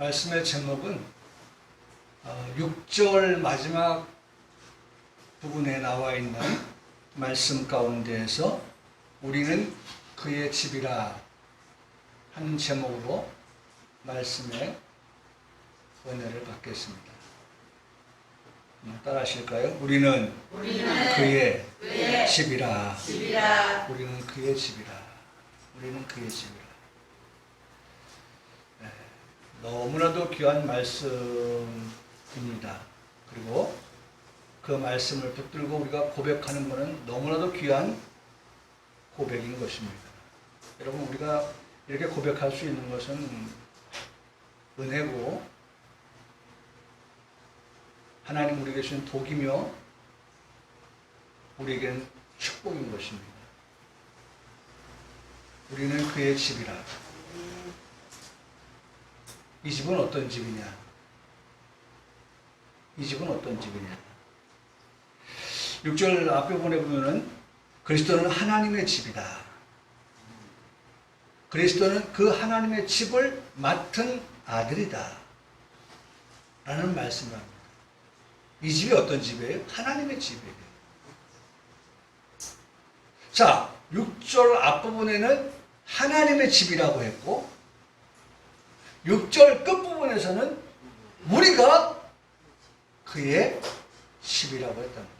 말씀의 제목은 6절 마지막 부분에 나와 있는 말씀 가운데에서 우리는 그의 집이라 하는 제목으로 말씀의 은혜를 받겠습니다. 따라 하실까요? 우리는 그의 집이라. 우리는 그의 집이라. 우리는 그의 집이라. 네, 너무나도 귀한 말씀입니다. 그리고 그 말씀을 붙들고 우리가 고백하는 것은 너무나도 귀한 고백인 것입니다. 여러분, 우리가 이렇게 고백할 수 있는 것은 은혜고 하나님 우리에게 주신 복이며 우리에게는 축복인 것입니다. 우리는 그의 집이라. 이 집은 어떤 집이냐? 이 집은 어떤 집이냐? 6절 앞에 보내보면은 그리스도는 하나님의 집이다. 그리스도는 그 하나님의 집을 맡은 아들이다. 라는 말씀을 합니다. 이 집이 어떤 집이에요? 하나님의 집이에요. 자, 6절 앞부분에는 하나님의 집이라고 했고 6절 끝부분에서는 우리가 그의 집이라고 했단 말이에요.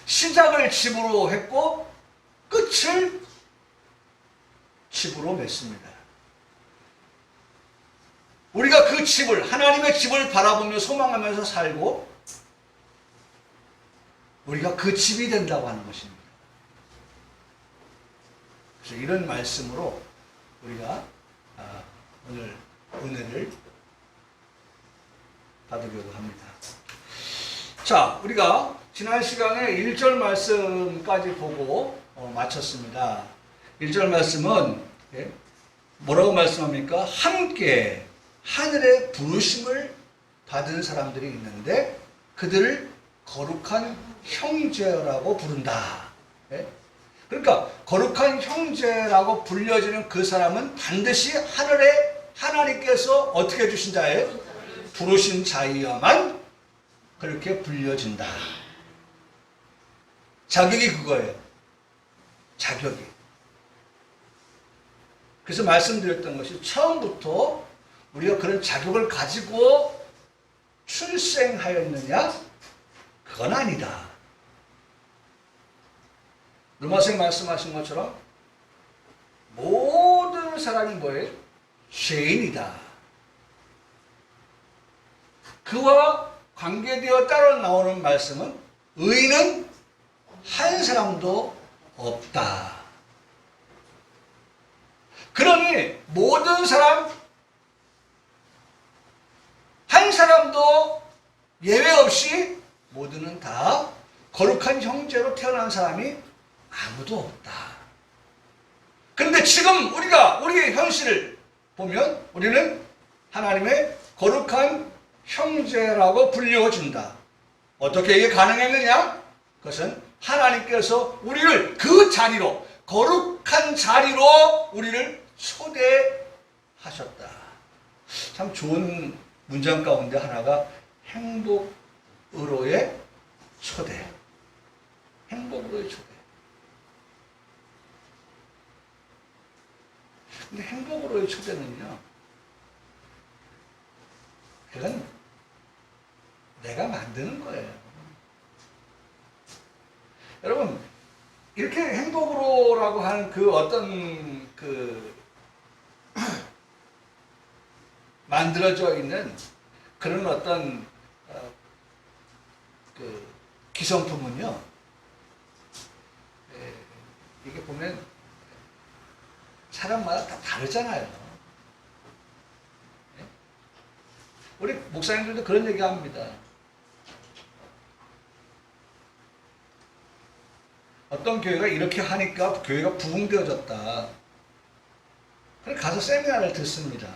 시작을 집으로 했고 끝을 집으로 맺습니다. 우리가 그 집을, 하나님의 집을 바라보며 소망하면서 살고 우리가 그 집이 된다고 하는 것입니다. 그래서 이런 말씀으로 우리가 오늘 은혜를 받으려고 합니다. 자, 우리가 지난 시간에 1절 말씀까지 보고 마쳤습니다. 1절 말씀은 뭐라고 말씀합니까? 함께 하늘의 부르심을 받은 사람들이 있는데 그들을 거룩한 형제라고 부른다. 그러니까 거룩한 형제라고 불려지는 그 사람은 반드시 하늘에 하나님께서 어떻게 해주신 자예요? 부르신 자이어만 그렇게 불려진다. 자격이 그거예요. 자격이. 그래서 말씀드렸던 것이 처음부터 우리가 그런 자격을 가지고 출생하였느냐? 그건 아니다. 로마서에 말씀하신 것처럼 모든 사람이 뭐예요? 죄인이다. 그와 관계되어 따라 나오는 말씀은 의인은 한 사람도 없다. 그러니 모든 사람 한 사람도 예외 없이 모두는 다 거룩한 형제로 태어난 사람이 아무도 없다. 그런데 지금 우리의 현실을 보면 우리는 하나님의 거룩한 형제라고 불려준다. 어떻게 이게 가능했느냐? 그것은 하나님께서 우리를 그 자리로, 거룩한 자리로 우리를 초대하셨다. 참 좋은 문장 가운데 하나가 행복으로의 초대. 행복으로의 초대. 근데 행복으로의 초대는요, 그건 내가 만드는 거예요. 여러분, 이렇게 행복으로라고 하는 그 어떤 만들어져 있는 그런 어떤 기성품은요, 이게 보면 사람마다 다 다르잖아요. 우리 목사님들도 그런 얘기 합니다. 어떤 교회가 이렇게 하니까 교회가 부흥되어졌다. 그래서 가서 세미나를 듣습니다.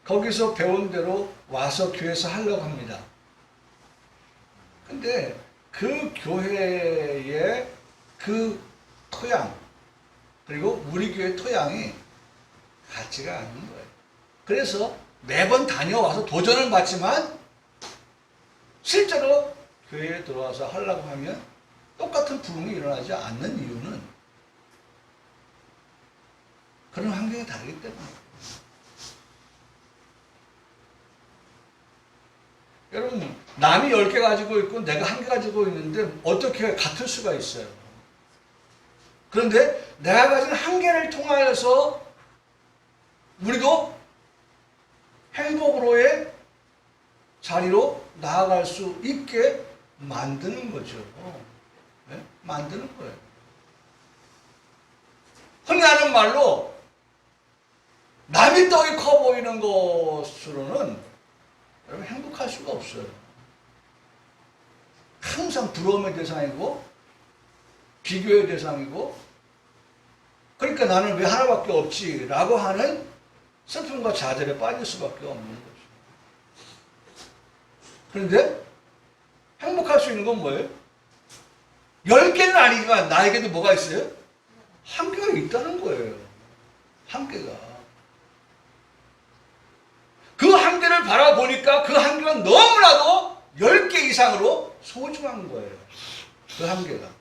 거기서 배운 대로 와서 교회에서 하려고 합니다. 근데 그 교회의 그 토양, 그리고 우리 교회 토양이 같지가 않는 거예요. 그래서 매번 다녀와서 도전을 받지만 실제로 교회에 들어와서 하려고 하면 똑같은 부흥이 일어나지 않는 이유는 그런 환경이 다르기 때문에. 여러분, 남이 10개 가지고 있고 내가 1개 가지고 있는데 어떻게 같을 수가 있어요. 그런데 내가 가진 1개를 통하여서 우리도 행복으로의 자리로 나아갈 수 있게 만드는 거죠. 네? 만드는 거예요. 흔히 하는 말로 남의 떡이 커 보이는 것으로는 여러분 행복할 수가 없어요. 항상 부러움의 대상이고 비교의 대상이고, 그러니까 나는 왜 하나밖에 없지 라고 하는 슬픔과 좌절에 빠질 수밖에 없는 거죠. 그런데 행복할 수 있는 건 뭐예요? 10개는 아니지만 나에게도 뭐가 있어요? 1개가 있다는 거예요. 1개가. 그 1개를 바라보니까 그 1개가 너무나도 10개 이상으로 소중한 거예요. 그 1개가.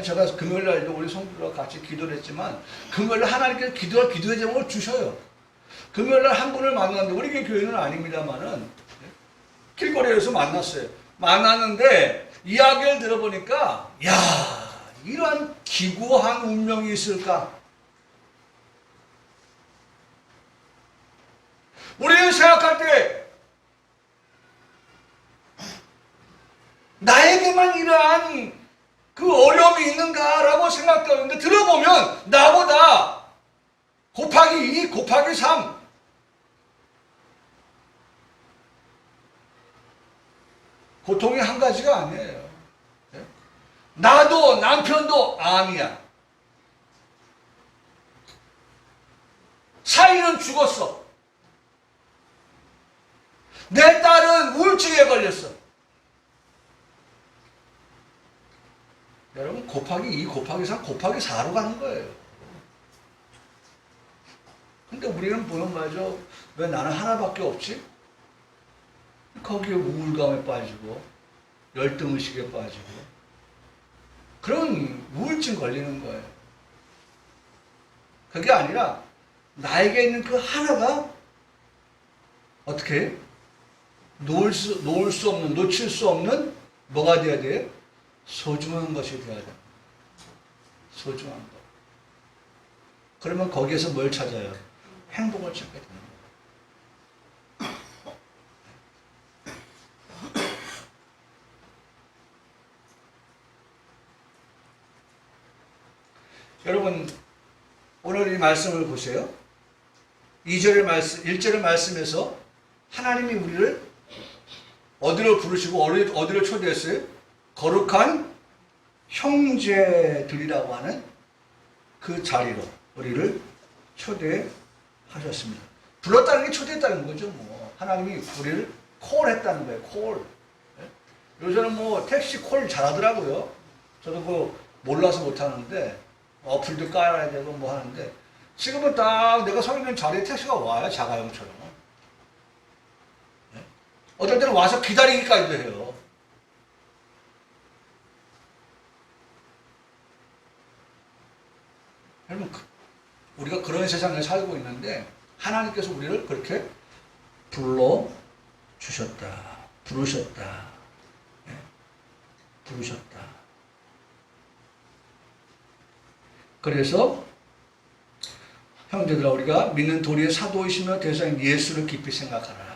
제가 금요일날도 우리 성도들과 같이 기도를 했지만, 금요일날 하나님께서 기도할 기도의 제목을 주셔요. 금요일날 한 분을 만났는데, 우리 교회는 아닙니다만은 길거리에서 만났어요. 만났는데 이야기를 들어보니까, 야, 이러한 기구한 운명이 있을까? 우리는 생각할 때 나에게만 이러한 그 어려움이 있는가라고 생각되는데, 들어보면 나보다 곱하기 2, 곱하기 3 고통이 한 가지가 아니에요. 나도 남편도 암이야. 사위는 죽었어. 내 딸은 우울증에 걸렸어. 여러분, 곱하기 2, 곱하기 3, 곱하기 4로 가는 거예요. 근데 우리는 보는 말이죠. 왜 나는 하나밖에 없지? 거기에 우울감에 빠지고 열등의식에 빠지고 그런 우울증 걸리는 거예요. 그게 아니라 나에게 있는 그 하나가 어떻게 놓을 수 없는, 놓칠 수 없는 뭐가 돼야 돼요? 소중한 것이 돼야 돼요. 소중한 것. 그러면 거기에서 뭘 찾아요? 행복을 찾게 되는 거예요. 여러분, 오늘 이 말씀을 보세요. 1절의 말씀에서 하나님이 우리를 어디로 부르시고 어디로 초대했어요? 거룩한 형제들이라고 하는 그 자리로 우리를 초대하셨습니다. 불렀다는 게 초대했다는 거죠. 뭐 하나님이 우리를 콜했다는 거예요. 콜. 요새는 뭐 택시 콜 잘하더라고요. 저도 그 몰라서 못하는데 어플도 깔아야 되고 뭐 하는데, 지금은 딱 내가 서 있는 자리에 택시가 와요. 자가용처럼. 어떨 때는 와서 기다리기까지도 해요. 여러분, 우리가 그런 세상에 살고 있는데 하나님께서 우리를 그렇게 불러주셨다. 부르셨다. 부르셨다. 그래서 형제들아, 우리가 믿는 도리의 사도이시며 대사인 예수를 깊이 생각하라.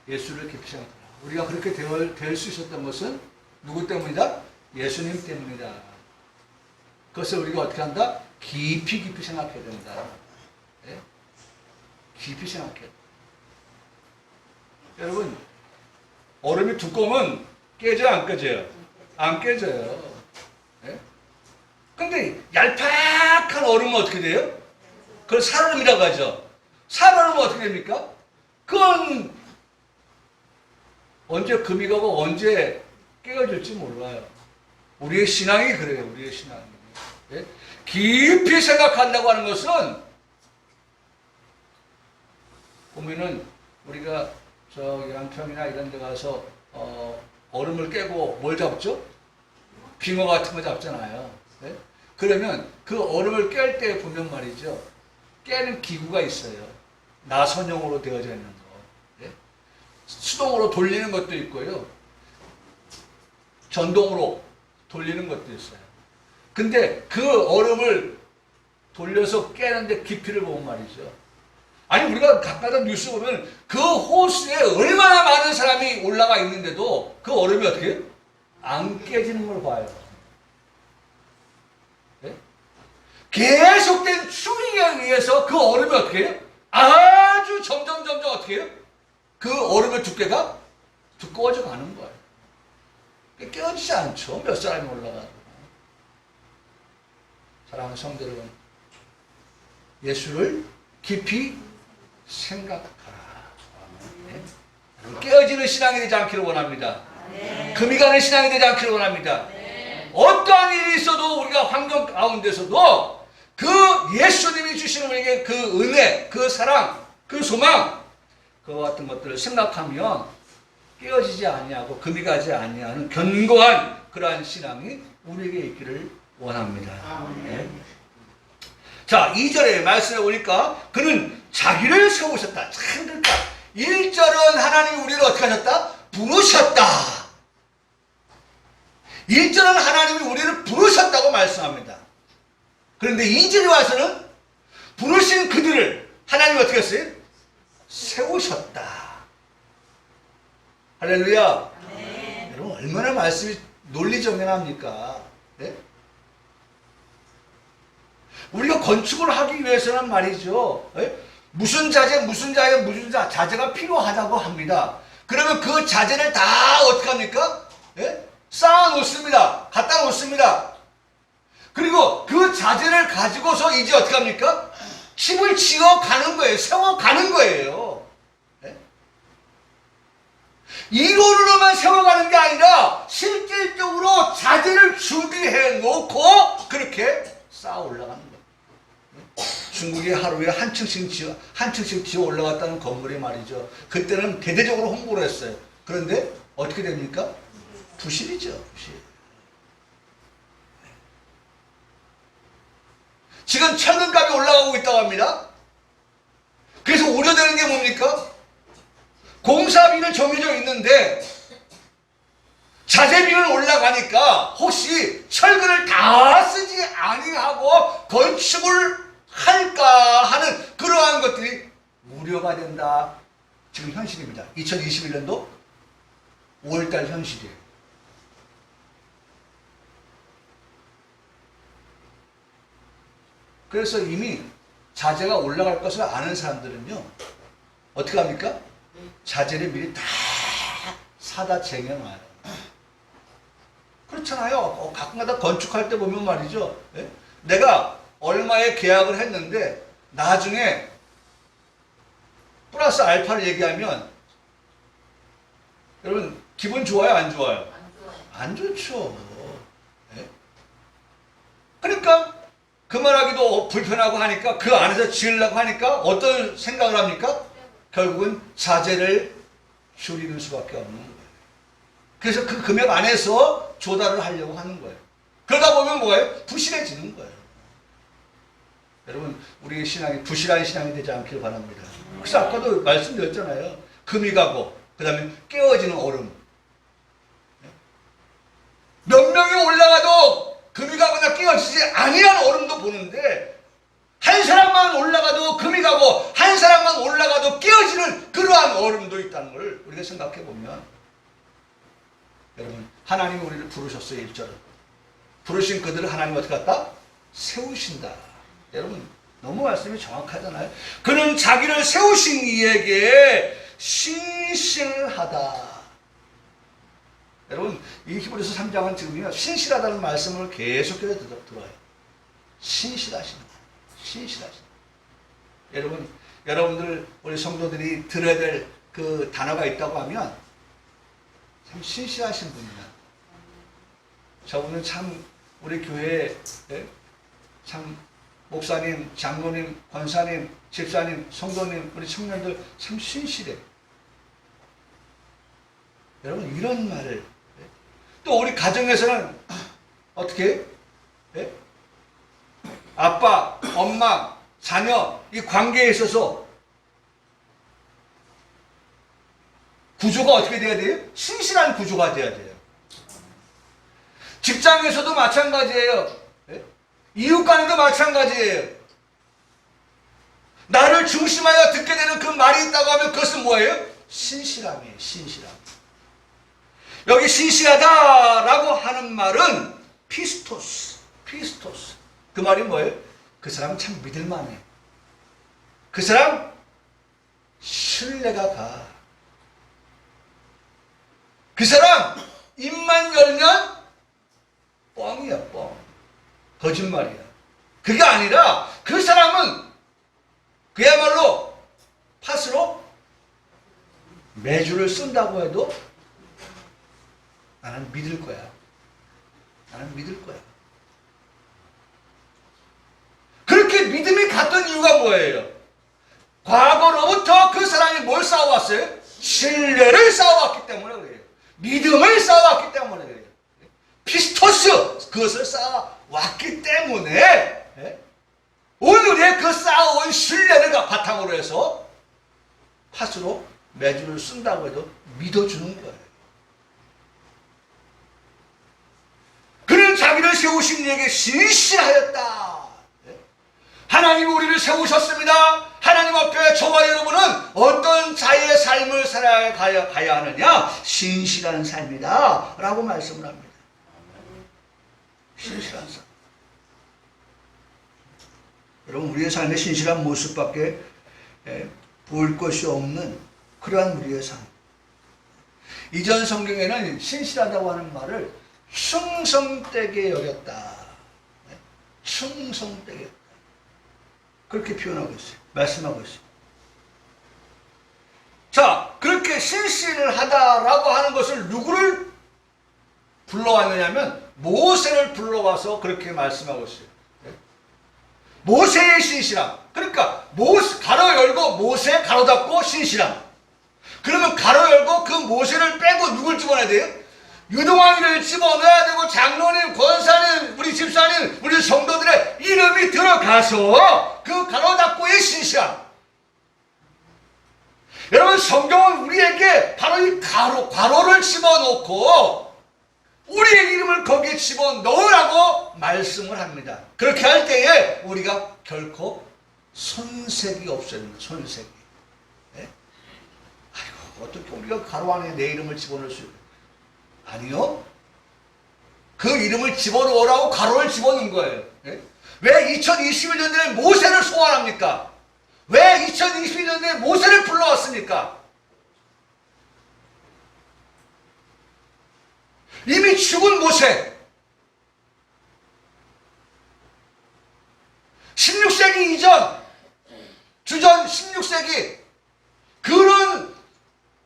예수를 깊이 생각하라. 우리가 그렇게 될 수 있었던 것은 누구 때문이다? 예수님 때문이다. 그것을 우리가 어떻게 한다? 깊이 생각해야 된다. 네? 깊이 생각해야 된다. 여러분, 얼음이 두꺼우면 깨져요, 안 깨져요? 안 깨져요. 네? 근데 얄팍한 얼음은 어떻게 돼요? 그걸 살얼음이라고 하죠. 살얼음은 어떻게 됩니까? 그건 언제 금이 가고 언제 깨어질지 몰라요. 우리의 신앙이 그래요. 우리의 신앙이. 예? 깊이 생각한다고 하는 것은 보면은 우리가 저기 양평이나 이런 데 가서 얼음을 깨고 뭘 잡죠? 빙어 같은 거 잡잖아요. 예? 그러면 그 얼음을 깰 때 보면 말이죠. 깨는 기구가 있어요. 나선형으로 되어져 있는 거. 예? 수동으로 돌리는 것도 있고요. 전동으로 돌리는 것도 있어요. 근데 그 얼음을 돌려서 깨는데 깊이를 보면 말이죠. 아니 우리가 가끔가다 뉴스 보면 그 호수에 얼마나 많은 사람이 올라가 있는데도 그 얼음이 어떻게 해요? 안 깨지는 걸 봐요. 네? 계속된 추위에 의해서 그 얼음이 어떻게 해요? 아주 점점 어떻게 해요? 그 얼음의 두께가 두꺼워져 가는 거예요. 깨어지지 않죠. 몇 사람이 올라가도. 사랑하는 성도 여러분, 예수를 깊이 생각하라. 네? 깨어지는 신앙이 되지 않기를 원합니다. 네. 금이 가는 신앙이 되지 않기를 원합니다. 네. 어떠한 일이 있어도 우리가 환경 가운데서도 그 예수님이 주시는 우리에게 그 은혜, 그 사랑, 그 소망, 그와 같은 것들을 생각하면 깨어지지 아니하고 금이 가지 아니하는 견고한 그러한 신앙이 우리에게 있기를 원합니다. 네. 자, 2절의 말씀에 보니까 그는 자기를 세우셨다. 참 그러니까 1절은 하나님이 우리를 어떻게 하셨다? 부르셨다. 1절은 하나님이 우리를 부르셨다고 말씀합니다. 그런데 2절에 와서는 부르신 그들을 하나님이 어떻게 했어요? 세우셨다. 할렐루야. 네. 여러분 얼마나 말씀이 논리정연합니까? 네? 우리가 건축을 하기 위해서는 말이죠. 무슨 자재가 필요하다고 합니다. 그러면 그 자재를 다 어떻게 합니까? 쌓아 놓습니다. 갖다 놓습니다. 그리고 그 자재를 가지고서 이제 어떻게 합니까? 집을 지어 가는 거예요. 세워 가는 거예요. 이론으로만 세워가는 게 아니라 실질적으로 자재를 준비해 놓고 그렇게 쌓아 올라가는 거예요. 중국이 하루에 한 층씩 지어 올라갔다는 건물이 말이죠. 그때는 대대적으로 홍보를 했어요. 그런데 어떻게 됩니까? 부실이죠. 부실. 지금 철근값이 올라가고 있다고 합니다. 그래서 우려되는 게 뭡니까? 공사비는 정해져 있는데 자재비는 올라가니까 혹시 철근을 다 쓰지 아니하고 건축을 할까 하는 그러한 것들이 우려가 된다. 지금 현실입니다. 2021년도 5월달 현실이에요. 그래서 이미 자재가 올라갈 것을 아는 사람들은요 어떻게 합니까? 자재를 미리 다 사다 쟁여놔요. 그렇잖아요. 가끔가다 건축할 때 보면 말이죠. 내가 얼마에 계약을 했는데 나중에 플러스 알파를 얘기하면 여러분 기분 좋아요? 안 좋아요? 안 좋죠. 그러니까 그 말하기도 불편하고 하니까 그 안에서 지으려고 하니까 어떤 생각을 합니까? 결국은 자재를 줄이는 수밖에 없는 거예요. 그래서 그 금액 안에서 조달을 하려고 하는 거예요. 그러다 보면 뭐예요? 부실해지는 거예요. 여러분 우리의 신앙이 부실한 신앙이 되지 않기를 바랍니다. 그래서 아까도 말씀드렸잖아요. 금이 가고 그 다음에 깨어지는 얼음. 몇 명이 올라가도 금이 가거나 깨어지지 아니한 얼음도 보는데 한 사람만 올라가도 금이 가고 한 사람만 올라가도 깨어지는 그러한 얼음도 있다는 걸 우리가 생각해 보면 여러분 하나님이 우리를 부르셨어요. 1절은 부르신 그들을 하나님 어떻게 했다? 세우신다. 여러분 너무 말씀이 정확하잖아요. 그는 자기를 세우신 이에게 신실하다. 여러분 이 히브리서 3장은 지금요 신실하다는 말씀을 계속해서 들어요. 신실하신 여러분들 우리 성도들이 들어야 될 그 단어가 있다고 하면 참 신실하신 분이야. 저분은 참 우리 교회에 참 목사님, 장로님, 권사님, 집사님, 성도님, 우리 청년들 참 신실해. 여러분 이런 말을 또 우리 가정에서는 어떻게 아빠, 엄마, 자녀 이 관계에 있어서 구조가 어떻게 돼야 돼요? 신실한 구조가 돼야 돼요. 직장에서도 마찬가지예요. 이웃 간에도 마찬가지예요. 나를 중심하여 듣게 되는 그 말이 있다고 하면 그것은 뭐예요? 신실함이에요. 신실함. 여기 신실하다라고 하는 말은 피스토스. 피스토스. 그 말이 뭐예요? 그 사람 참 믿을만해. 그 사람 신뢰가 가. 그 사람 입만 열면 뻥이야, 뻥. 거짓말이야. 그게 아니라 그 사람은 그야말로 팥으로 매주를 쓴다고 해도 나는 믿을 거야. 나는 믿을 거야. 그렇게 믿음이 갔던 이유가 뭐예요? 과거로부터 그 사람이 뭘 쌓아왔어요? 신뢰를 쌓아왔기 때문에 그래요. 믿음을 쌓아왔기 때문에 그래요. 피스토스 그것을 쌓아왔기 때문에 오늘의 그 쌓아온 신뢰를 바탕으로 해서 팥으로 매주를 쓴다고 해도 믿어주는 거예요. 그는 자기를 세우신 이에게 신실하였다. 하나님이 우리를 세우셨습니다. 하나님 앞에 저와 여러분은 어떤 자의 삶을 살아가야 하느냐? 신실한 삶이다 라고 말씀을 합니다. 신실한 삶. 여러분 우리의 삶의 신실한 모습밖에 볼 것이 없는 그러한 우리의 삶. 이전 성경에는 신실하다고 하는 말을 충성되게 여겼다. 충성되게 여겼다. 그렇게 표현하고 있어요. 말씀하고 있어요. 자, 그렇게 신실하다라고 하는 것을 누구를 불러왔느냐면 모세를 불러와서 그렇게 말씀하고 있어요. 모세의 신실함. 그러니까 가로 열고 모세 가로 닫고 신실함. 그러면 가로 열고 그 모세를 빼고 누굴 집어넣어야 돼요? 유동왕이를 집어넣어야 되고 장로님, 권사님, 우리 집사님, 우리 성도들의 이름이 들어가서 그 가로 닫고의 신실함. 여러분 성경은 우리에게 바로 이 괄호를 집어넣고 우리의 이름을 거기에 집어넣으라고 말씀을 합니다. 그렇게 할 때에 우리가 결코 손색이 없어야 됩니다. 손색이. 네? 아이고 어떻게 우리가 가로 안에 내 이름을 집어넣을 수 있어요? 아니요. 그 이름을 집어넣으라고 가로를 집어넣은 거예요. 네? 왜 2021년도에 모세를 소환합니까? 왜 2021년도에 모세를 불러왔습니까? 이미 죽은 모세. 16세기 이전, 주전 16세기 그런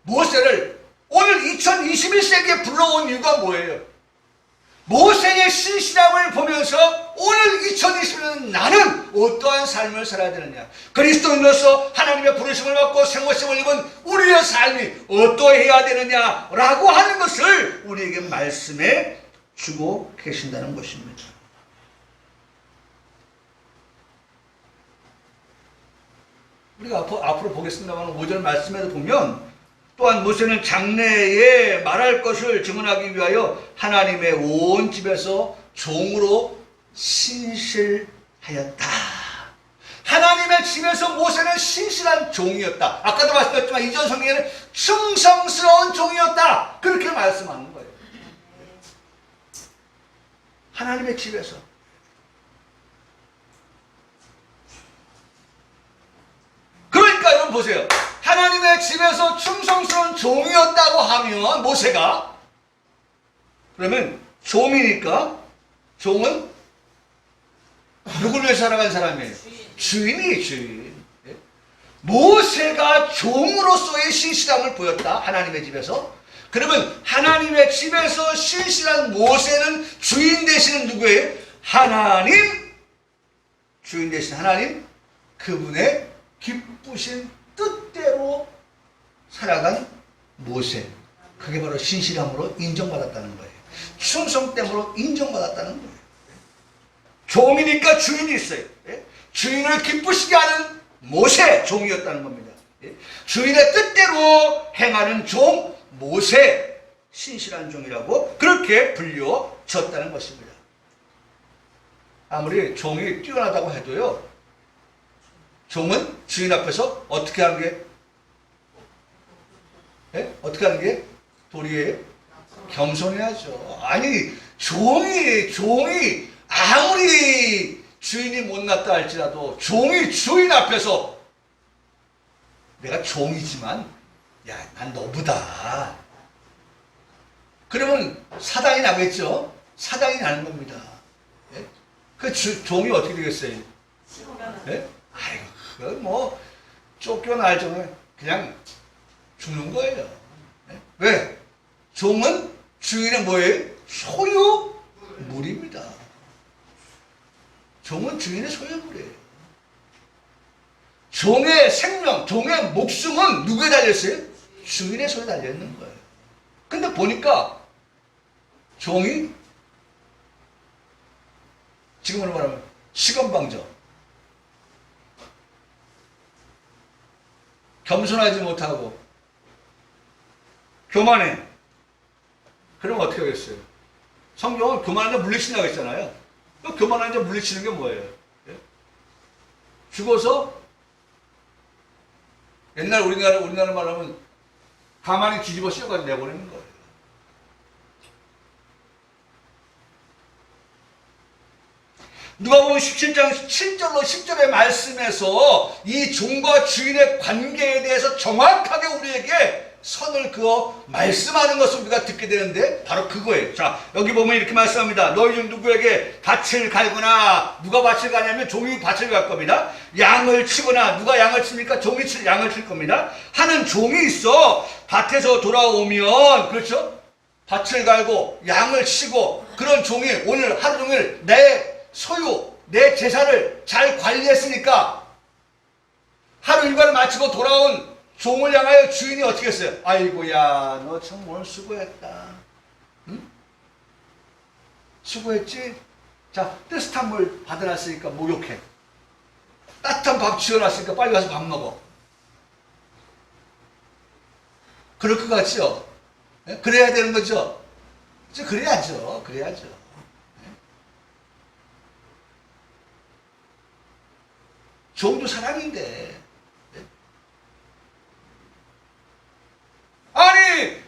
모세를 오늘 2021세기에 불러온 이유가 뭐예요? 모세의 신실함을 보면서 오늘 2021년 나는 어떠한 삶을 살아야 되느냐? 그리스도인으로서 하나님의 부르심을 받고 생모심을 입은 우리의 삶이 어떠해야 되느냐라고 하는 것을 우리에게 말씀해 주고 계신다는 것입니다. 우리가 앞으로 보겠습니다만 5절 말씀에도 보면 또한 모세는 장래에 말할 것을 증언하기 위하여 하나님의 온 집에서 종으로 신실하였다. 하나님의 집에서 모세는 신실한 종이었다. 아까도 말씀드렸지만 이전 성경에는 충성스러운 종이었다. 그렇게 말씀하는 거예요. 하나님의 집에서. 그러니까 여러분 보세요. 하나님의 집에서 충성스러운 종이었다고 하면 모세가 그러면 종이니까 종은 누구를 위해서 살아간 사람이에요? 주인이 주인. 모세가 종으로서의 신실함을 보였다. 하나님의 집에서. 그러면 하나님의 집에서 신실한 모세는 주인 되시는 누구예요? 하나님, 주인 되신 하나님, 그분의 기쁘신 뜻대로 살아간 모세. 그게 바로 신실함으로 인정받았다는 거예요. 충성됨으로 인정받았다는 거예요. 종이니까 주인이 있어요. 주인을 기쁘시게 하는 모세, 종이었다는 겁니다. 주인의 뜻대로 행하는 종, 모세, 신실한 종이라고 그렇게 불려졌다는 것입니다. 아무리 종이 뛰어나다고 해도요, 종은 주인 앞에서 어떻게 하는 게, 어떻게 하는 게 도리예요? 겸손해야죠. 아니, 종이 아무리 주인이 못났다 할지라도 종이 주인 앞에서 내가 종이지만 야, 난 너보다. 그러면 사단이 나겠죠? 사단이 나는 겁니다. 예? 그 종이 어떻게 되겠어요? 예? 아이고, 그거 뭐 쫓겨날 정도에 그냥 죽는 거예요. 예? 왜? 종은 주인의 뭐예요? 소유물입니다. 종은 주인의 소유물이에요. 종의 생명, 종의 목숨은 누구에 달렸어요? 주인의 손에 달려있는 거예요. 근데 보니까 종이 지금으로 말하면 시건방져, 겸손하지 못하고 교만해. 그럼 어떻게 하겠어요? 성경은 교만한 자 물리친다고 했잖아요. 그 교만한 자 물리치는 게 뭐예요? 죽어서 옛날 우리나라 말하면 가만히 뒤집어 씌워가지고 내보내는 거예요. 누가복음 17장 7절로 10절의 말씀에서 이 종과 주인의 관계에 대해서 정확하게 우리에게 선을 그어 말씀하는 것을 우리가 듣게 되는데 바로 그거예요. 자, 여기 보면 이렇게 말씀합니다. 너희 중 누구에게 밭을 갈거나, 누가 밭을 가냐면 종이 밭을 갈 겁니다. 양을 치거나, 누가 양을 칩니까? 종이 양을 칠 겁니다. 하는 종이 있어. 밭에서 돌아오면, 그렇죠? 밭을 갈고 양을 치고, 그런 종이 오늘 하루 종일 내 소유, 내 재산을 잘 관리했으니까 하루 일과를 마치고 돌아온 종을 향하여 주인이 어떻게 했어요? 아이고야, 너 참 오늘 수고했다. 응? 수고했지? 자, 따뜻한 물 받아놨으니까 목욕해. 따뜻한 밥 지어놨으니까 빨리 가서 밥 먹어. 그럴 것 같죠? 그래야 되는 거죠? 그래야죠. 그래야죠. 종도 사람인데. 아니,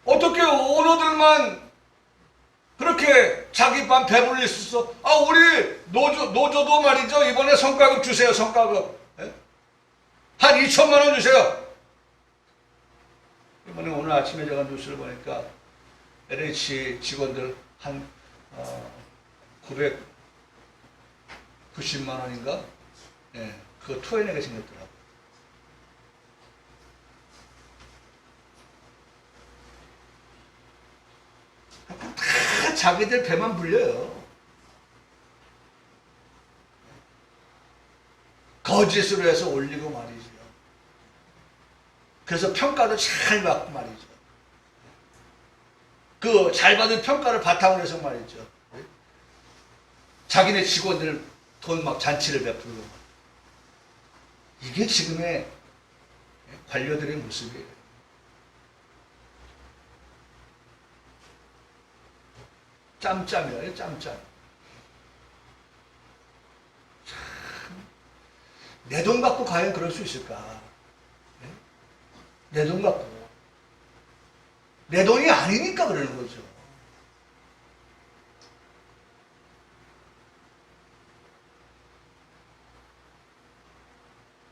어떻게 오너들만 그렇게 자기 반 배불릴 수 있어? 아, 우리 노조도 말이죠. 이번에 성과급 주세요, 성과급. 한 2천만 원 주세요. 이번에 오늘 아침에 제가 뉴스를 보니까 LH 직원들 한 990만 원인가? 예, 그거 토해내게 생겼더라고요. 다 자기들 배만 불려요. 거짓으로 해서 올리고 말이죠. 그래서 평가도 잘 받고 말이죠. 그 잘 받은 평가를 바탕으로 해서 말이죠. 자기네 직원들 돈 막 잔치를 베풀고. 이게 지금의 관료들의 모습이에요. 짬짬이에요, 짬짬. 내 돈 갖고 과연 그럴 수 있을까? 내 돈 갖고. 내 돈이 아니니까 그러는 거죠.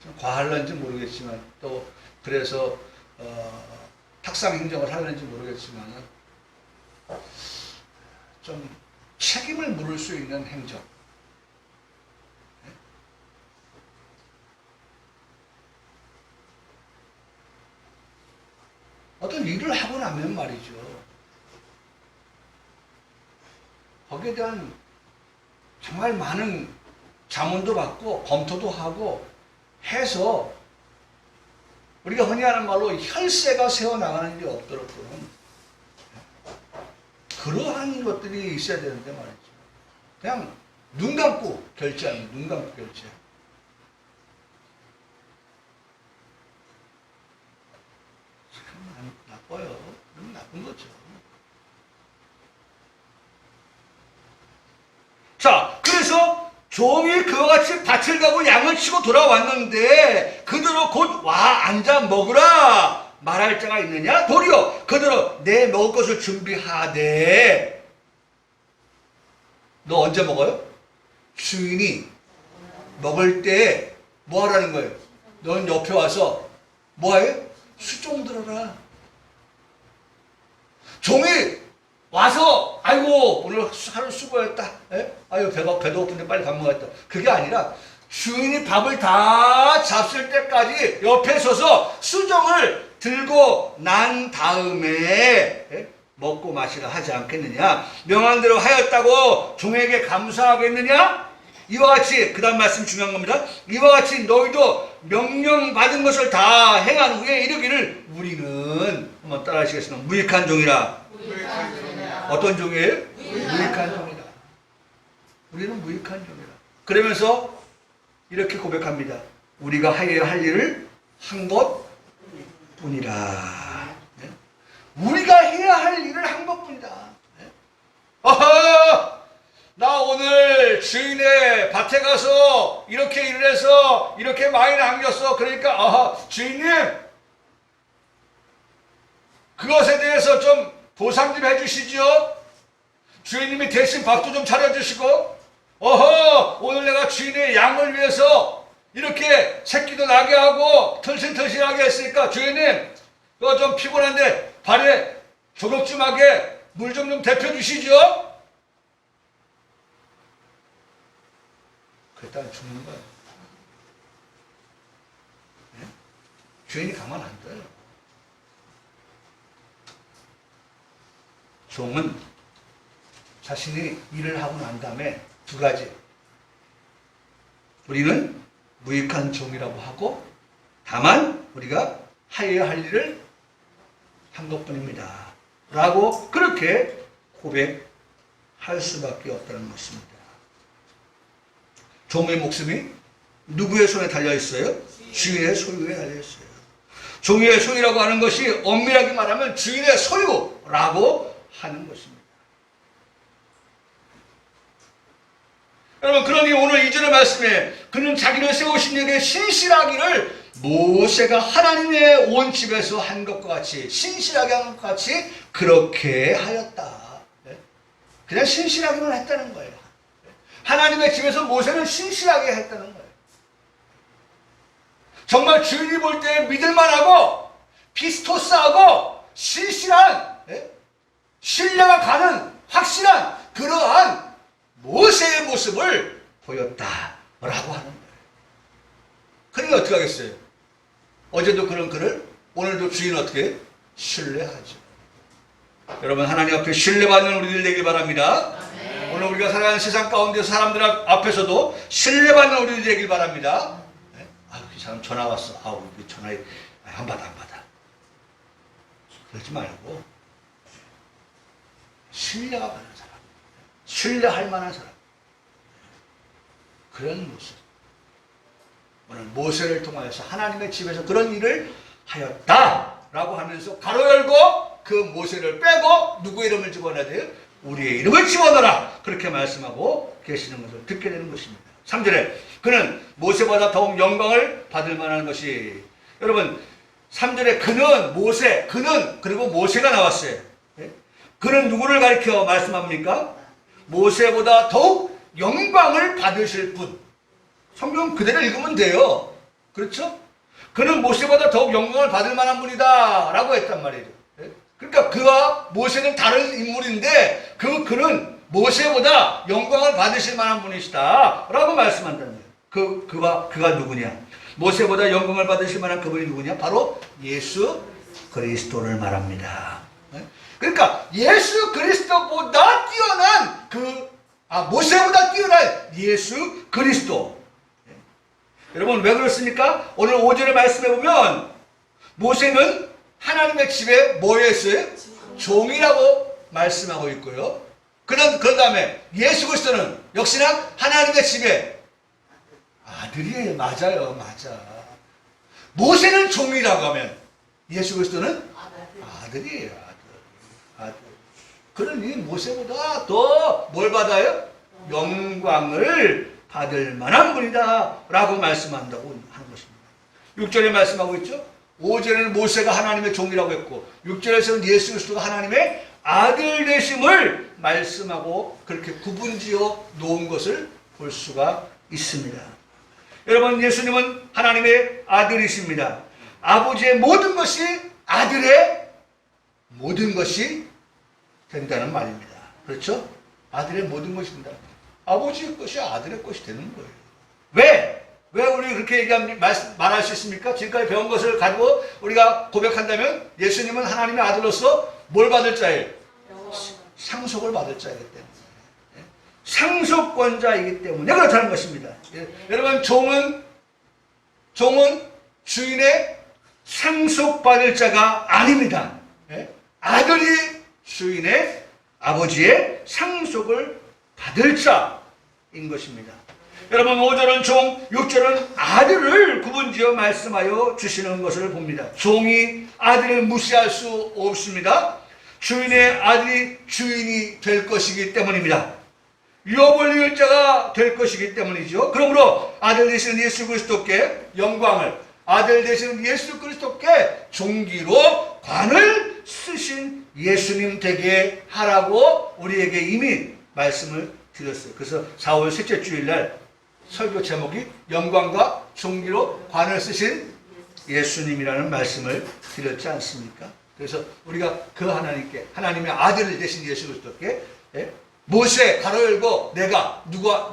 좀 과할런지 모르겠지만, 또 그래서 탁상 행정을 하려는지 모르겠지만 좀 책임을 물을 수 있는 행정. 어떤 일을 하고 나면 말이죠. 거기에 대한 정말 많은 자문도 받고 검토도 하고 해서 우리가 흔히 하는 말로 혈세가 새어나가는 일이 없도록은 그러한 것들이 있어야 되는데 말이죠. 그냥 눈 감고 결제하는, 눈 감고 결제. 참 나빠요. 너무 나쁜 거죠. 자, 그래서 종이 그와 같이 밭을 가고 양을 치고 돌아왔는데 그대로 곧 와 앉아 먹으라 말할 자가 있느냐? 도리어 그대로 내 먹을 것을 준비하되. 너 언제 먹어요? 주인이 먹을 때 뭐 하라는 거예요? 넌 옆에 와서 뭐 해? 수종 들어라. 종이 와서 아이고 오늘 하루 수고했다. 에? 아유 배도 고픈데 빨리 밥 먹었다. 그게 아니라 주인이 밥을 다 잡술 때까지 옆에 서서 수정을 들고 난 다음에 먹고 마시라 하지 않겠느냐? 명한 대로 하였다고 종에게 감사하겠느냐? 이와 같이, 그 다음 말씀 중요한 겁니다. 이와 같이 너희도 명령받은 것을 다 행한 후에 이르기를 우리는, 한번 따라 하시겠습니다. 무익한 종이라. 어떤 종이에요? 무익한 종이라. 우리는 무익한 종이라. 그러면서 이렇게 고백합니다. 우리가 하여야 할 일을 한 것뿐이라. 네? 우리가 해야 할 일을 한 것뿐이다. 네? 아하! 나 오늘 주인의 밭에 가서 이렇게 일을 해서 이렇게 많이 남겼어. 그러니까 아하, 주인님 그것에 대해서 좀 보상 좀 해주시죠. 주인님이 대신 밥도 좀 차려주시고, 어허, 오늘 내가 주인의 양을 위해서 이렇게 새끼도 나게 하고 털신털신하게 했으니까 주인님 그거 좀 피곤한데 발에 조격쯤하게 물 좀 데펴주시죠. 그랬다가 죽는 거예요. 네? 주인이 가만 안 둬요. 종은 자신이 일을 하고 난 다음에 두 가지. 우리는 무익한 종이라고 하고 다만 우리가 하여야 할 일을 한 것뿐입니다. 라고 그렇게 고백할 수밖에 없다는 것입니다. 종의 목숨이 누구의 손에 달려있어요? 주인의 소유에 달려있어요. 종의 소유라고 하는 것이 엄밀하게 말하면 주인의 소유라고 하는 것입니다. 여러분, 그러니 오늘 2절의 말씀에 그는 자기를 세우신 이에게 신실하기를 모세가 하나님의 온 집에서 한 것과 같이, 신실하게 한 것과 같이 그렇게 하였다. 그냥 신실하기만 했다는 거예요. 하나님의 집에서 모세는 신실하게 했다는 거예요. 정말 주인이 볼 때 믿을만하고 피스토스하고 신실한, 신뢰가 가는 확실한 그러한 모세의 모습을 보였다라고 하는 거예요. 그러니까 어떻게 하겠어요? 어제도 그런 그를 오늘도 주인 어떻게 신뢰하죠. 여러분, 하나님 앞에 신뢰받는 우리들 되길 바랍니다. 네. 오늘 우리가 살아가는 세상 가운데 사람들 앞에서도 신뢰받는 우리들 되길 바랍니다. 네? 아유, 이 사람 전화 왔어. 아우, 전화에 안 받아. 그러지 말고 신뢰가 가는 사람, 신뢰할 만한 사람, 그런 모습. 오늘 모세를 통하여서 하나님의 집에서 그런 일을 하였다라고 하면서 가로 열고 그 모세를 빼고 누구의 이름을 집어넣어야 돼요? 우리의 이름을 집어넣어라. 그렇게 말씀하고 계시는 것을 듣게 되는 것입니다. 3절에 그는 모세보다 더욱 영광을 받을 만한 것이, 여러분 3절에 그는 모세, 그는 그리고 모세가 나왔어요. 그는 누구를 가리켜 말씀합니까? 모세보다 더욱 영광을 받으실 분. 성경 그대로 읽으면 돼요. 그렇죠? 그는 모세보다 더욱 영광을 받을 만한 분이다 라고 했단 말이죠. 그러니까 그와 모세는 다른 인물인데 그는 모세보다 영광을 받으실 만한 분이시다 라고 말씀한다는 거예요. 그가 누구냐? 모세보다 영광을 받으실 만한 그분이 누구냐? 바로 예수 그리스도를 말합니다. 그러니까 예수 그리스도보다 뛰어난 모세보다 뛰어난 예수 그리스도. 여러분 왜 그렇습니까? 오늘 5절의 말씀에 보면 모세는 하나님의 집에 뭐였어요? 종이라고 말씀하고 있고요. 그런 다음에 예수 그리스도는 역시나 하나님의 집에 아들이에요. 맞아요. 맞아. 모세는 종이라고 하면 예수 그리스도는 아들이에요. 아들. 그러니 모세보다 더 뭘 받아요? 영광을 받을 만한 분이다 라고 말씀한다고 하는 것입니다. 6절에 말씀하고 있죠. 5절에는 모세가 하나님의 종이라고 했고 6절에서는 예수 그리스도가 하나님의 아들 되심을 말씀하고 그렇게 구분지어 놓은 것을 볼 수가 있습니다. 여러분 예수님은 하나님의 아들이십니다. 아버지의 모든 것이 아들의 모든 것이 된다는 말입니다. 그렇죠? 아들의 모든 것이 된다. 아버지의 것이 아들의 것이 되는 거예요. 왜? 왜 우리 그렇게 말할 수 있습니까? 지금까지 배운 것을 가지고 우리가 고백한다면 예수님은 하나님의 아들로서 뭘 받을 자예요? 상속을 받을 자이기 때문에. 상속권자이기 때문에 그렇다는 것입니다. 여러분 종은 주인의 상속받을 자가 아닙니다. 아들이 주인의 아버지의 상속을 받을 자인 것입니다. 여러분 5절은 종, 6절은 아들을 구분지어 말씀하여 주시는 것을 봅니다. 종이 아들을 무시할 수 없습니다. 주인의 아들이 주인이 될 것이기 때문입니다. 유업을 이을 자가 될 것이기 때문이죠. 그러므로 아들 되시는 예수 그리스도께 영광을, 아들 되시는 예수 그리스도께 종기로 관을 쓰신 예수님 되게 하라고 우리에게 이미 말씀을 드렸어요. 그래서 4월 셋째 주일날 설교 제목이 영광과 종기로 관을 쓰신 예수님이라는 말씀을 드렸지 않습니까? 그래서 우리가 그 하나님께, 하나님의 아들 되신 예수 그리스도께 모세 가로 열고 내가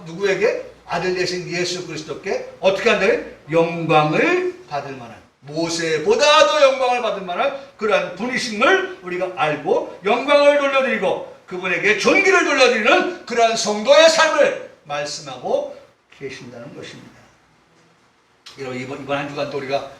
누구에게 아들 되신 예수 그리스도께 어떻게 한다면 영광을 받을 만한, 모세보다도 영광을 받을 만한 그러한 분이심을 우리가 알고 영광을 돌려드리고 그분에게 존귀를 돌려드리는 그러한 성도의 삶을 말씀하고 계신다는 것입니다. 이번 한 주간도 우리가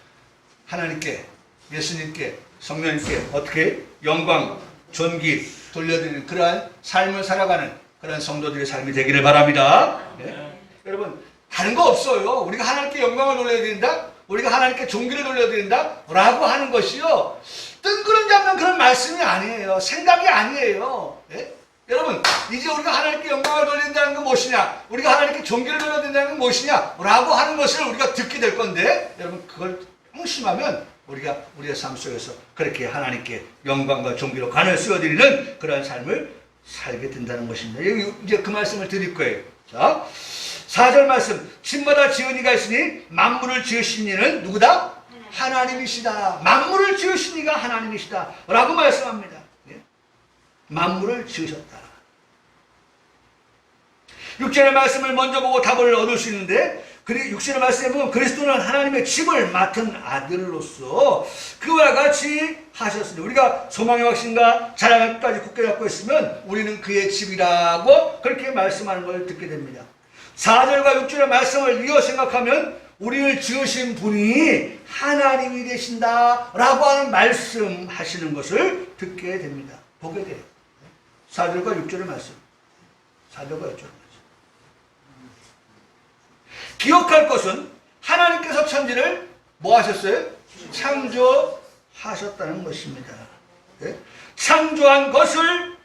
하나님께, 예수님께, 성령님께 어떻게 영광, 존귀 돌려드리는 그러한 삶을 살아가는 그러한 성도들의 삶이 되기를 바랍니다. 네. 여러분 다른 거 없어요. 우리가 하나님께 영광을 돌려드린다, 우리가 하나님께 존귀를 돌려드린다 라고 하는 것이요, 뜬구름 잡는 그런 말씀이 아니에요. 생각이 아니에요. 네? 여러분 이제 우리가 하나님께 영광을 돌린다는 건 무엇이냐, 우리가 하나님께 존귀를 돌려드린다는 건 무엇이냐 라고 하는 것을 우리가 듣게 될 건데, 여러분 그걸 명심하면 우리가 우리의 삶 속에서 그렇게 하나님께 영광과 존귀로 관을 씌워드리는 그러한 삶을 살게 된다는 것입니다. 이제 그 말씀을 드릴 거예요. 자, 4절 말씀, 집마다 지은 이가 있으니 만물을 지으신 이는 누구다? 하나님이시다. 만물을 지으신 이가 하나님이시다 라고 말씀합니다. 만물을 지으셨다. 6절의 말씀을 먼저 보고 답을 얻을 수 있는데, 6절의 말씀에 보면 그리스도는 하나님의 집을 맡은 아들로서 그와 같이 하셨으니, 우리가 소망의 확신과 자랑까지 굳게 갖고 있으면 우리는 그의 집이라고 그렇게 말씀하는 걸 듣게 됩니다. 4절과 6절의 말씀을 이어 생각하면 우리를 지으신 분이 하나님이 되신다 라고 하는 말씀하시는 것을 듣게 됩니다. 보게 돼요. 4절과 6절의 말씀. 4절과 6절의 말씀. 기억할 것은 하나님께서 천지를 뭐 하셨어요? 창조하셨다는 것입니다. 네? 창조한 것을,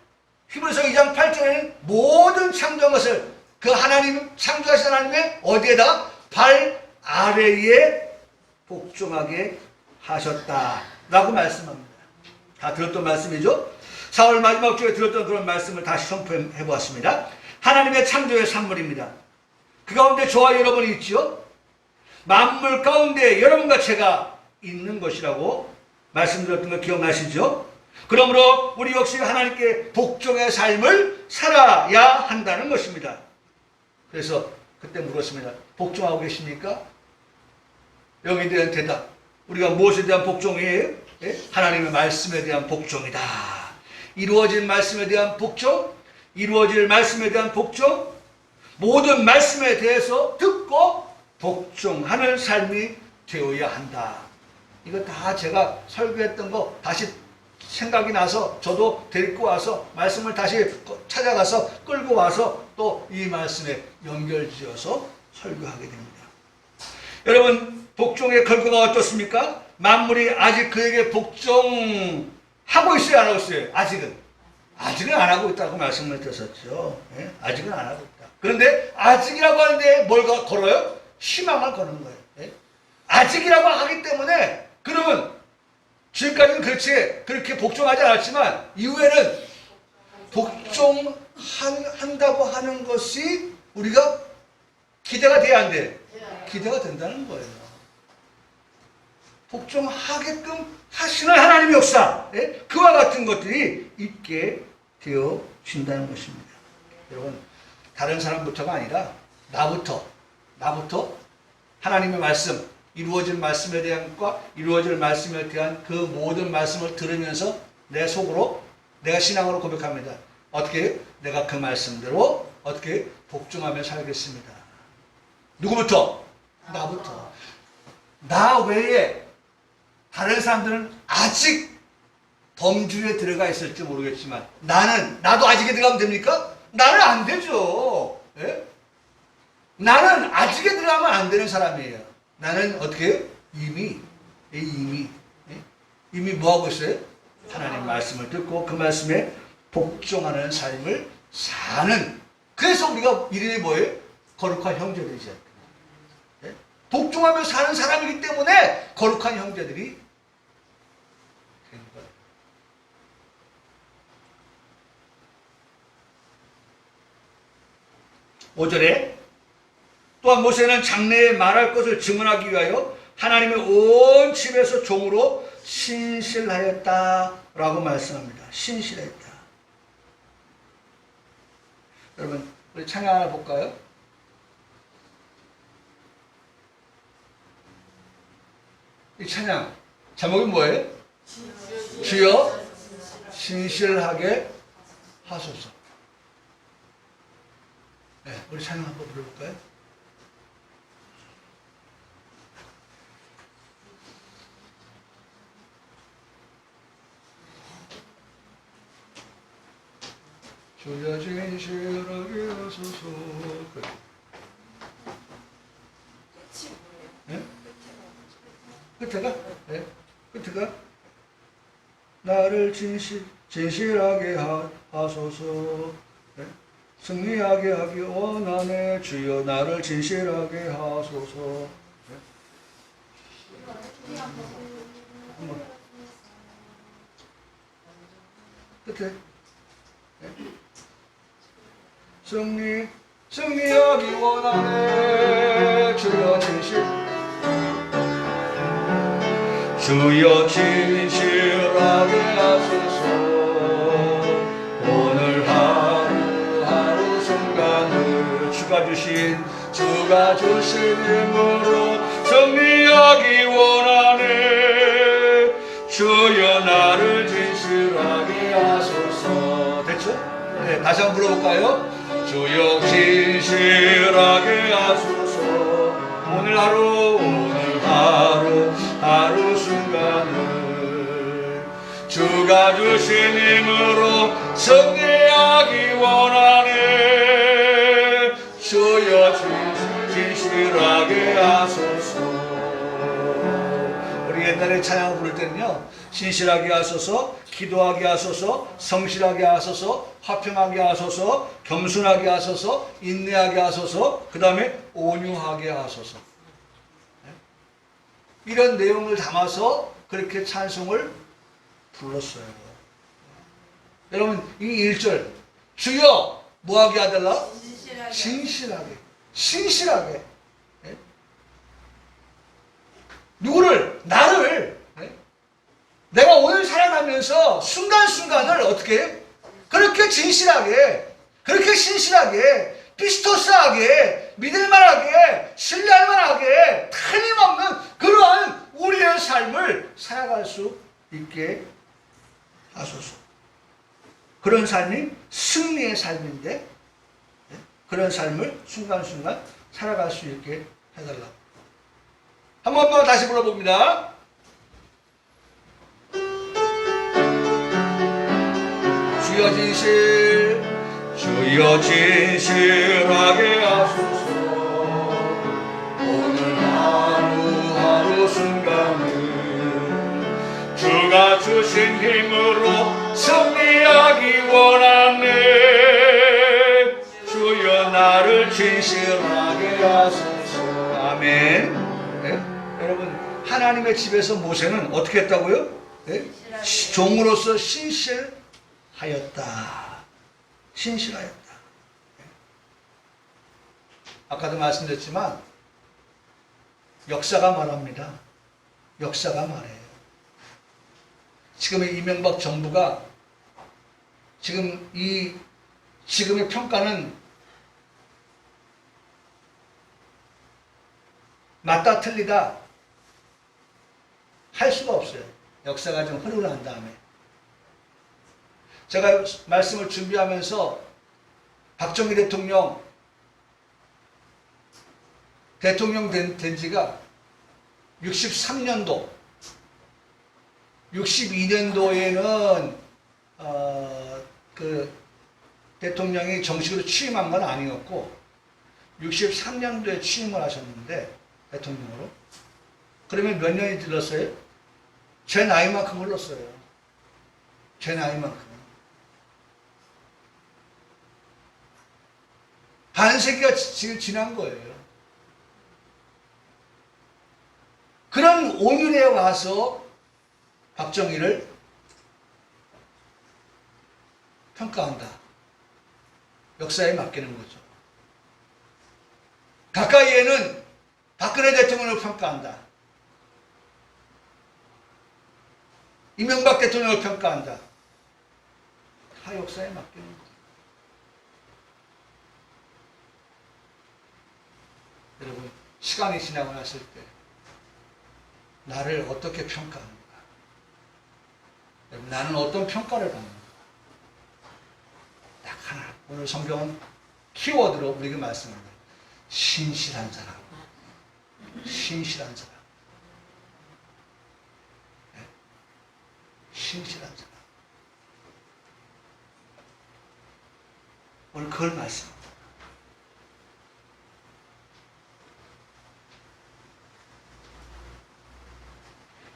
히브리서 2장 8절에는 모든 창조한 것을 그 하나님, 창조하신 하나님의 어디에다? 발 아래에 복종하게 하셨다라고 말씀합니다. 다 들었던 말씀이죠? 4월 마지막 주에 들었던 그런 말씀을 다시 선포해 보았습니다. 하나님의 창조의 산물입니다. 그 가운데 저와 여러분이 있지요? 만물 가운데 여러분과 제가 있는 것이라고 말씀드렸던 거 기억나시죠? 그러므로 우리 역시 하나님께 복종의 삶을 살아야 한다는 것입니다. 그래서 그때 물었습니다. 복종하고 계십니까? 여기에 대한 대답. 우리가 무엇에 대한 복종이에요? 하나님의 말씀에 대한 복종이다. 이루어진 말씀에 대한 복종, 이루어질 말씀에 대한 복종, 모든 말씀에 대해서 듣고 복종하는 삶이 되어야 한다. 이거 다 제가 설교했던 거 다시 생각이 나서 저도 데리고 와서 말씀을 다시 찾아가서 끌고 와서 또 이 말씀에 연결지어서 설교하게 됩니다. 여러분, 복종의 결과가 어떻습니까? 만물이 아직 그에게 복종하고 있어요, 안 하고 있어요? 아직은 안 하고 있다고 말씀을 드렸었죠. 아직은 안 하고 있다. 그런데 아직이라고 하는데 뭘 걸어요? 희망을 거는 거예요. 아직이라고 하기 때문에, 그러면 지금까지는 그렇게 복종하지 않았지만 이후에는 복종한다고 하는 것이 우리가 기대가 돼야 안 돼? 기대가 된다는 거예요. 복종하게끔 하시는 하나님의 역사, 그와 같은 것들이 있게 되어진다는 것입니다. 여러분, 다른 사람부터가 아니라 나부터 하나님의 말씀, 이루어질 말씀에 대한 것과 이루어질 말씀에 대한 그 모든 말씀을 들으면서 내 속으로 내가 신앙으로 고백합니다. 어떻게? 내가 그 말씀대로 어떻게 복종하며 살겠습니다. 누구부터? 나부터. 나 외에 다른 사람들은 아직 범주에 들어가 있을지 모르겠지만 나도 아직에 들어가면 됩니까? 나는 안 되죠. 나는 아직에 들어가면 안 되는 사람이에요. 나는 어떻게 해요? 이미 뭐하고 있어요? 하나님 말씀을 듣고 그 말씀에 복종하는 삶을 사는, 그래서 우리가 이름이 뭐예요? 거룩한 형제들이죠. 복종하며 사는 사람이기 때문에 거룩한 형제들이 되는 거예요. 5절에 또한 모세는 장래에 말할 것을 증언하기 위하여 하나님의 온 집에서 종으로 신실하였다라고 말씀합니다. 신실했다. 여러분, 우리 찬양 하나 볼까요? 이 찬양 제목이 뭐예요? 주여 신실하게 하소서. 네, 우리 찬양 한번 불러볼까요? 주여 진실하게 하소서. 네? 끝에가? 네? 끝에가? 나를 진실하게 하소서. 네? 승리하게 하기 원하네. 주여 나를 진실하게 하소서. 네? 끝에. 네? 승리하기 원하네. 주여 진실하게 하소서. 오늘 하루하루 순간을 주가 주신 힘으로 승리하기 원하네. 주여 나를 진실하게 하소서. 됐죠? 네, 다시 한번 불러볼까요? 주여 진실하게 하소서. 오늘 하루 순간을 주가 주신 힘으로 승리하기 원하네. 주여 진실하게 하소서. 우리 옛날에 찬양을 부를 때는요, 신실하게 하소서, 기도하게 하소서, 성실하게 하소서, 화평하게 하소서, 겸손하게 하소서, 인내하게 하소서, 그 다음에 온유하게 하소서. 이런 내용을 담아서 그렇게 찬송을 불렀어요. 여러분, 이 1절 주여 뭐하게 하달라? 신실하게. 네? 누구를? 나를. 네? 내가 오늘 살아가면서 순간순간을 어떻게 해요? 그렇게 진실하게, 그렇게 신실하게, 피스토스하게, 믿을만하게, 신뢰할만하게, 틀림없는 그러한 우리의 삶을 살아갈 수 있게 하소서. 그런 삶이 승리의 삶인데 그런 삶을 순간순간 살아갈 수 있게 해달라고. 한 번만 다시 불러봅니다. 주여 진실, 주여 진실하게 하소서. 오늘 하루하루 순간을 주가 주신 힘으로 승리하기 원하네. 주여 나를 진실하게 하소서. 아멘. 네? 여러분, 하나님의 집에서 모세는 어떻게 했다고요? 네? 종으로서 신실하였다. 신실하였다. 네? 아까도 말씀드렸지만 역사가 말합니다. 역사가 말해요. 지금의 이명박 정부가 지금의 평가는 맞다 틀리다 할 수가 없어요. 역사가 좀 흐르고 난 다음에. 제가 말씀을 준비하면서 박정희 대통령 된 지가 63년도 62년도에는 그 대통령이 정식으로 취임한 건 아니었고 63년도에 취임을 하셨는데 대통령으로. 그러면 몇 년이 들렀어요? 제 나이만큼 흘렀어요. 제 나이만큼. 반세기가 지금 지난 거예요. 그런 오늘에 와서 박정희를 평가한다. 역사에 맡기는 거죠. 가까이에는 박근혜 대통령을 평가한다. 이명박 대통령을 평가한다. 다 역사에 맡기는 거죠. 여러분, 시간이 지나고 났을 때 나를 어떻게 평가하는가? 여러분, 나는 어떤 평가를 받는가? 딱 하나. 오늘 성경은 키워드로 우리에게 말씀합니다. 신실한 사람. 신실한 사람. 네? 신실한 사람. 오늘 그걸 말씀합니다.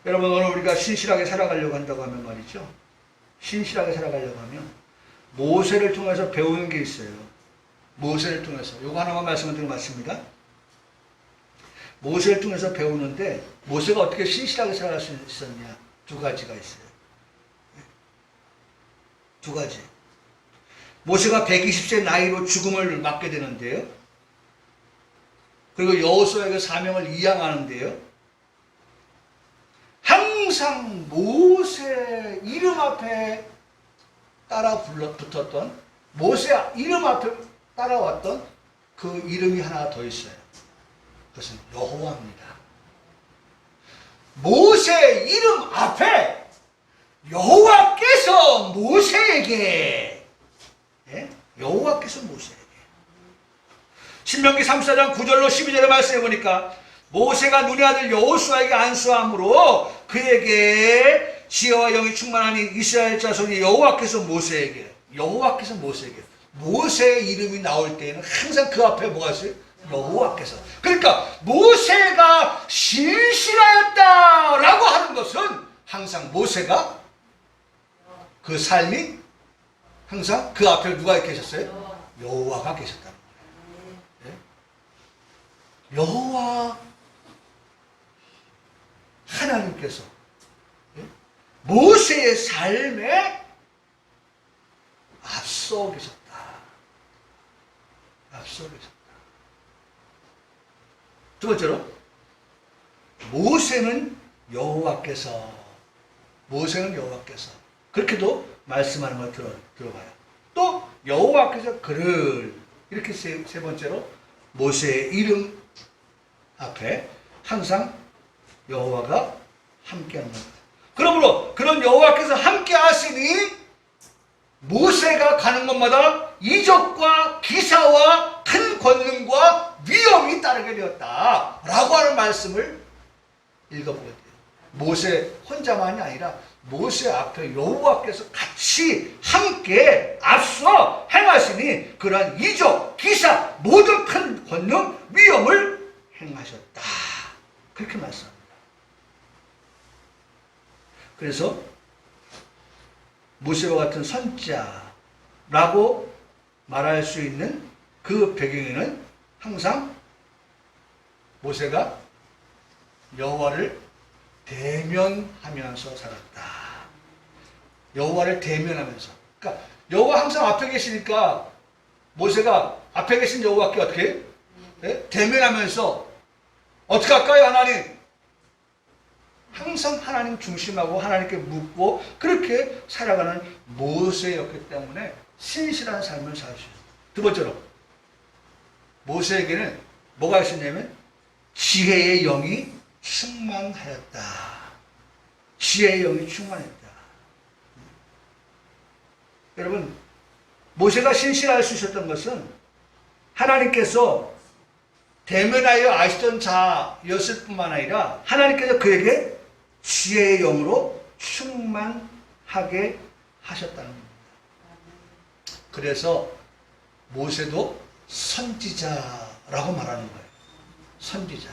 여러분, 오늘 우리가 신실하게 살아가려고 한다고 하면 말이죠. 신실하게 살아가려고 하면 모세를 통해서 배우는 게 있어요. 모세를 통해서. 요거 하나만 말씀을 드리면 맞습니다. 모세를 통해서 배우는데 모세가 어떻게 신실하게 살아갈 수 있었냐. 두 가지가 있어요. 두 가지. 모세가 120세 나이로 죽음을 맞게 되는데요. 그리고 여호수아에게 사명을 이양하는데요. 항상 모세 이름 앞에 따라 붙었던, 모세 이름 앞에 따라왔던 그 이름이 하나 더 있어요. 그것은 여호와입니다. 모세 이름 앞에 여호와께서 모세에게, 여호와께서 모세에게, 신명기 34장 9절로 12절에 말씀해 보니까 모세가 눈의 아들 여호수아에게 안수함으로 그에게 지혜와 영이 충만하니 이스라엘 자손이 여호와께서 모세에게, 모세의 이름이 나올 때에는 항상 그 앞에 뭐가 있어요? 여호와께서. 그러니까 모세가 신실하였다라고 하는 것은 항상 모세가 그 삶이 항상 그 앞에 누가 계셨어요? 여호와가 계셨다는 거예요. 여호와 하나님께서 모세의 삶에 앞서 계셨다. 앞서 계셨다. 두 번째로 모세는 여호와께서 그렇게도 말씀하는 걸 들어봐요. 또 여호와께서 그를, 이렇게 세 번째로 모세의 이름 앞에 항상 여호와가 함께하는 겁니다. 그러므로 그런 여호와께서 함께 하시니 모세가 가는 곳마다 이적과 기사와 큰 권능과 위엄이 따르게 되었다 라고 하는 말씀을 읽어보게 돼요. 모세 혼자만이 아니라 모세 앞에 여호와께서 같이 함께 앞서 행하시니 그러한 이적, 기사, 모든 큰 권능, 위엄을 행하셨다. 그렇게 말씀합니다. 그래서 모세와 같은 선자라고 말할 수 있는 그 배경에는 항상 모세가 여호와를 대면하면서 살았다. 여호와를 대면하면서. 그러니까 여호와 항상 앞에 계시니까 모세가 앞에 계신 여호와께 어떻게 네? 대면하면서 어떻게 할까요, 하나님? 항상 하나님 중심하고 하나님께 묻고 그렇게 살아가는 모세였기 때문에 신실한 삶을 사셨어요. 두 번째로 모세에게는 뭐가 있었냐면 지혜의 영이 충만하였다. 지혜의 영이 충만했다. 여러분, 모세가 신실할 수 있었던 것은 하나님께서 대면하여 아시던 자였을 뿐만 아니라 하나님께서 그에게 지혜의 영으로 충만하게 하셨다는 겁니다. 그래서 모세도 선지자라고 말하는 거예요. 선지자.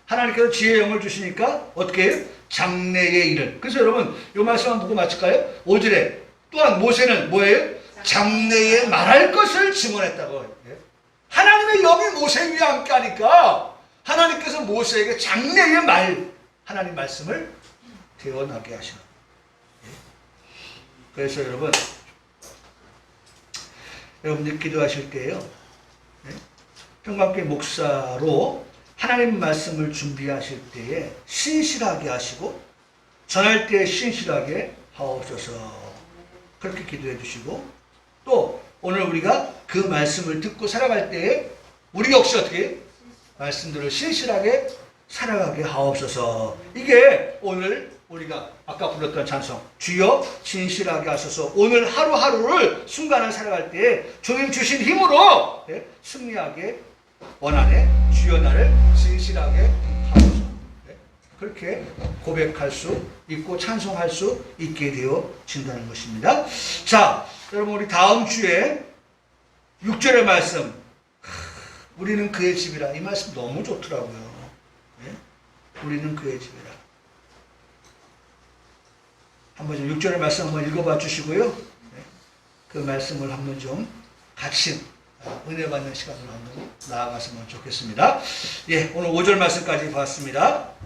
하나님께서 지혜의 영을 주시니까 어떻게 해요? 장래의 일을. 그래서 여러분 이 말씀만 보고 마칠까요? 5절에 또한 모세는 뭐예요? 장래에 말할 것을 증언했다고 해요. 하나님의 영이 모세 위에 함께 하니까 하나님께서 모세에게 장래의 말, 하나님 말씀을 태어나게 하시는 거예요. 그래서 여러분들 기도하실 때요, 평강교회 목사로 하나님 말씀을 준비하실 때에 신실하게 하시고 전할 때 신실하게 하옵소서. 그렇게 기도해 주시고 또 오늘 우리가 그 말씀을 듣고 살아갈 때에 우리 역시 어떻게 말씀들을 신실하게 살아가게 하옵소서. 이게 오늘 우리가 아까 불렀던 찬송 주여 신실하게 하소서. 오늘 하루하루를 순간을 살아갈 때에 주님 주신 힘으로 승리하게 원하네. 주여 나를 신실하게 하소서. 그렇게 고백할 수 있고 찬송할 수 있게 되어진다는 것입니다. 자, 여러분 우리 다음 주에 6절의 말씀, 우리는 그의 집이라. 이 말씀 너무 좋더라고요. 우리는 그의 집이라. 한번 좀 6절의 말씀 한번 읽어봐 주시고요. 그 말씀을 한번 좀 같이 은혜 받는 시간으로 한번 나아갔으면 좋겠습니다. 오늘 5절 말씀까지 봤습니다.